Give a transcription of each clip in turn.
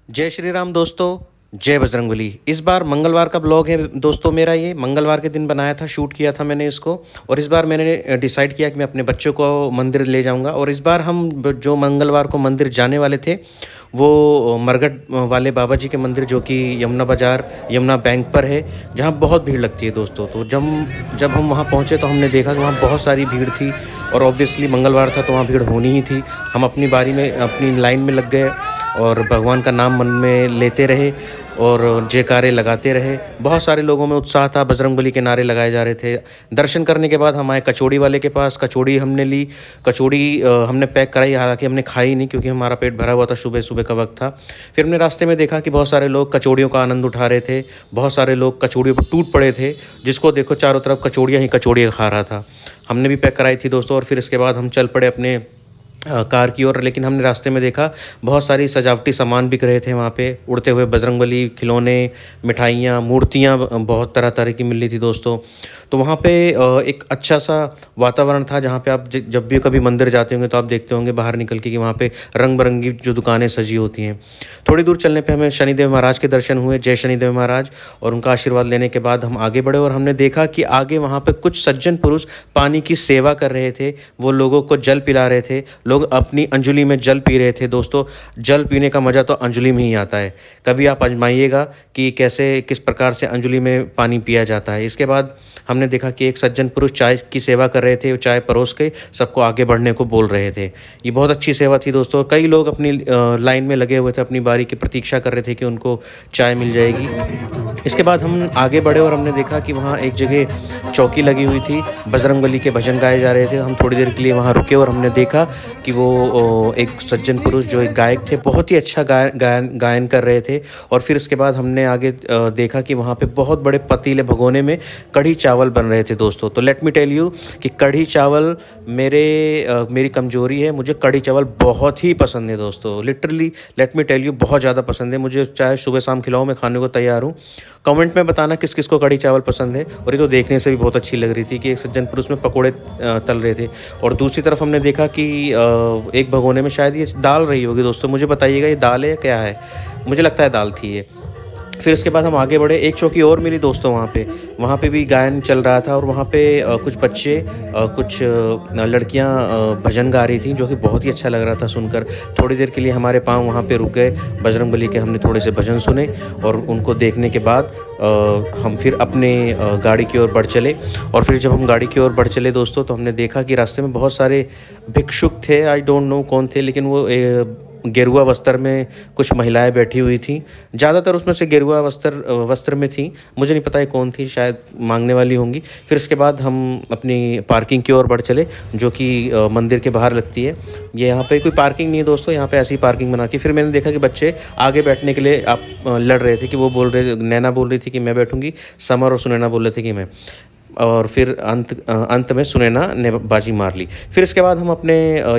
जय श्री राम दोस्तों। जय बजरंगबली। इस बार मंगलवार का ब्लॉग है दोस्तों मेरा। ये मंगलवार के दिन बनाया था, शूट किया था मैंने इसको। और इस बार मैंने डिसाइड किया कि मैं अपने बच्चों को मंदिर ले जाऊंगा। और इस बार हम जो मंगलवार को मंदिर जाने वाले थे वो मरघट वाले बाबा जी के मंदिर, जो कि यमुना बाज़ार यमुना बैंक पर है, जहाँ बहुत भीड़ लगती है दोस्तों। तो जब हम वहाँ पहुँचे तो हमने देखा कि वहाँ बहुत सारी भीड़ थी। और ऑब्वियसली मंगलवार था तो वहाँ भीड़ होनी ही थी। हम अपनी बारी में अपनी लाइन में लग गए और भगवान का नाम मन में लेते रहे और जयकारे लगाते रहे। बहुत सारे लोगों में उत्साह था, बजरंगबली के नारे लगाए जा रहे थे। दर्शन करने के बाद हम आए कचौड़ी वाले के पास। कचौड़ी हमने ली। कचौड़ी हमने पैक कराई, हालांकि हमने खाई नहीं क्योंकि हमारा पेट भरा हुआ था, सुबह सुबह का वक्त था। फिर हमने रास्ते में देखा कि बहुत सारे लोग कचौड़ियों का आनंद उठा रहे थे। बहुत सारे लोग कचौड़ियों पर टूट पड़े थे, जिसको देखो चारों तरफ कचौड़ियाँ ही कचौड़ियाँ खा रहा था। हमने भी पैक कराई थी दोस्तों। और फिर इसके बाद हम चल पड़े अपने कार की ओर। लेकिन हमने रास्ते में देखा बहुत सारी सजावटी सामान बिक रहे थे वहाँ पे। उड़ते हुए बजरंगबली, खिलौने, मिठाइयाँ, मूर्तियाँ बहुत तरह तरह की मिल रही थी दोस्तों। तो वहाँ पे एक अच्छा सा वातावरण था, जहाँ पे आप जब भी कभी मंदिर जाते होंगे तो आप देखते होंगे बाहर निकल के कि वहाँ पे रंग बिरंगी जो दुकानें सजी होती हैं। थोड़ी दूर चलने पे हमें शनिदेव महाराज के दर्शन हुए। जय शनिदेव महाराज। और उनका आशीर्वाद लेने के बाद हम आगे बढ़े और हमने देखा कि आगे वहाँ पे कुछ सज्जन पुरुष पानी की सेवा कर रहे थे। वो लोगों को जल पिला रहे थे। लोग अपनी अंजुलि में जल पी रहे थे दोस्तों। जल पीने का मज़ा तो अंजुलि में ही आता है। कभी आप आजमाइएगा कि कैसे किस प्रकार से अंजुलि में पानी पिया जाता है। इसके बाद हमने देखा कि एक सज्जन पुरुष चाय की सेवा कर रहे थे। वो चाय परोस के सबको आगे बढ़ने को बोल रहे थे। ये बहुत अच्छी सेवा थी दोस्तों। कई लोग अपनी लाइन में लगे हुए थे, अपनी बारी की प्रतीक्षा कर रहे थे कि उनको चाय मिल जाएगी। इसके बाद हम आगे बढ़े और हमने देखा कि वहाँ एक जगह चौकी लगी हुई थी, बजरंगबली के भजन गाए जा रहे थे। हम थोड़ी देर के लिए वहाँ रुके और हमने देखा कि वो एक सज्जन पुरुष जो एक गायक थे, बहुत ही अच्छा गायन कर रहे थे। और फिर इसके बाद हमने आगे देखा कि वहाँ पे बहुत बड़े पतीले भगोने में कढ़ी चावल बन रहे थे दोस्तों। तो लेट मी टेल यू कि कढ़ी चावल मेरी कमज़ोरी है। मुझे कढ़ी चावल बहुत ही पसंद है दोस्तों। Literally let me tell you, बहुत ज़्यादा पसंद है मुझे। चाहे सुबह शाम खिलाओ, मैं खाने को तैयार हूँ। कमेंट में बताना किस किस को कढ़ी चावल पसंद है। और ये तो देखने से भी बहुत अच्छी लग रही थी कि एक सज्जन पुरुष में पकोड़े तल रहे थे। और दूसरी तरफ हमने देखा कि एक भगोने में शायद ये दाल रही होगी दोस्तों। मुझे बताइएगा ये दाल है या क्या है। मुझे लगता है दाल थी ये। फिर इसके बाद हम आगे बढ़े। एक चौकी और मिली दोस्तों वहाँ पे भी गायन चल रहा था। और वहाँ पे कुछ बच्चे, कुछ लड़कियाँ भजन गा रही थी, जो कि बहुत ही अच्छा लग रहा था सुनकर। थोड़ी देर के लिए हमारे पाँव वहाँ पे रुक गए। बजरंगबली के हमने थोड़े से भजन सुने और उनको देखने के बाद हम फिर अपने गाड़ी की ओर बढ़ चले। और फिर जब हम गाड़ी की ओर बढ़ चले दोस्तों, तो हमने देखा कि रास्ते में बहुत सारे भिक्षुक थे। आई डोंट नो कौन थे, लेकिन वो गेरुआ वस्त्र में कुछ महिलाएं बैठी हुई थी। ज़्यादातर उसमें से गेरुआ वस्त्र में थी। मुझे नहीं पता है कौन थी, शायद मांगने वाली होंगी। फिर इसके बाद हम अपनी पार्किंग की ओर बढ़ चले, जो कि मंदिर के बाहर लगती है। ये यहाँ पे कोई पार्किंग नहीं है दोस्तों, यहाँ पे ऐसी पार्किंग बना के। फिर मैंने देखा कि बच्चे आगे बैठने के लिए लड़ रहे थे कि वो नैना बोल रही थी कि मैं बैठूंगी, समर और सुनैना बोल रहे थे कि मैं। और फिर अंत में सुनैना ने बाजी मार ली। फिर इसके बाद हम अपने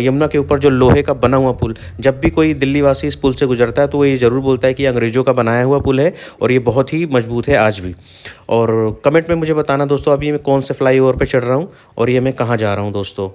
यमुना के ऊपर जो लोहे का बना हुआ पुल, जब भी कोई दिल्ली वासी इस पुल से गुजरता है तो वो ये ज़रूर बोलता है कि ये अंग्रेज़ों का बनाया हुआ पुल है और ये बहुत ही मजबूत है आज भी। और कमेंट में मुझे बताना दोस्तों, अभी मैं कौन से फ्लाई ओवर पर चढ़ रहा हूँ और ये मैं कहाँ जा रहा हूँ दोस्तों।